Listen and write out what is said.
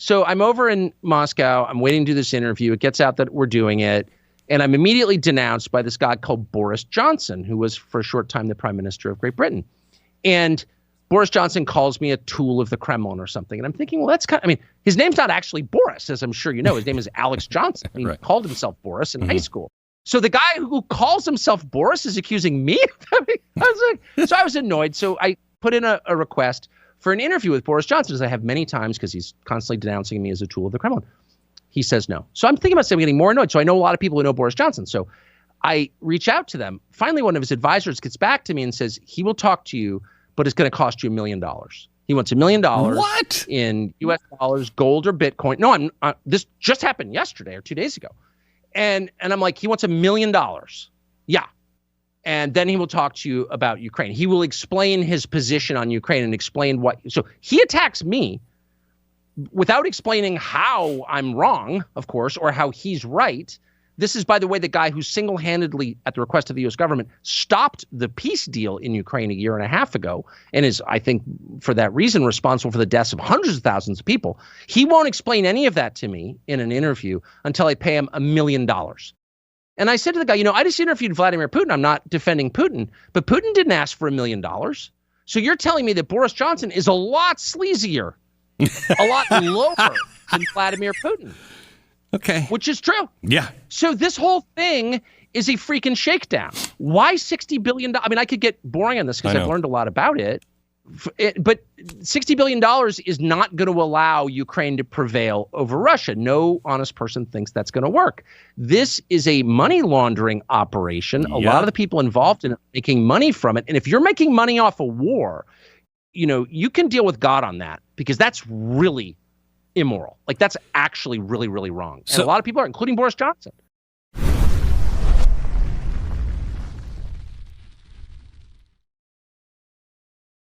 So I'm over in Moscow. I'm waiting to do this interview. It gets out that we're doing it. And I'm immediately denounced by this guy called Boris Johnson, who was for a short time the prime minister of Great Britain. And Boris Johnson calls me a tool of the Kremlin or something. And I'm thinking, well, that's kind of, I mean, his name's not actually Boris, as I'm sure you know. His name is Alex Johnson. He called himself Boris in high school. So the guy who calls himself Boris is accusing me? So I was annoyed. So I put in a request for an interview with Boris Johnson, as I have many times, because he's constantly denouncing me as a tool of the Kremlin. He says no. So I'm thinking about getting more annoyed. So I know a lot of people who know Boris Johnson. So I reach out to them. Finally, one of his advisors gets back to me and says, he will talk to you, but it's going to cost you $1 million. He wants $1 million What? in US dollars, gold, or Bitcoin. No, this just happened yesterday or 2 days ago. And I'm like, he wants $1 million. Yeah. And then he will talk to you about Ukraine. He will explain his position on Ukraine and explain what. So he attacks me without explaining how I'm wrong, of course, or how he's right. This is, by the way, the guy who single-handedly, at the request of the U.S. government, stopped the peace deal in Ukraine a year and a half ago and is, I think, for that reason, responsible for the deaths of hundreds of thousands of people. He won't explain any of that to me in an interview until I pay him $1 million. And I said to the guy, I just interviewed Vladimir Putin. I'm not defending Putin, but Putin didn't ask for $1 million. So you're telling me that Boris Johnson is a lot sleazier, a lot lower than Vladimir Putin. Okay. Which is true. Yeah. So this whole thing is a freaking shakedown. Why $60 billion? I mean, I could get boring on this because I've learned a lot about it. But $60 billion is not going to allow Ukraine to prevail over Russia. No honest person thinks that's going to work. This is a money laundering operation. A lot of the people involved in it are making money from it. And if you're making money off a war, you can deal with God on that, because that's really immoral. Like, that's actually really, really wrong. And a lot of people are, including Boris Johnson.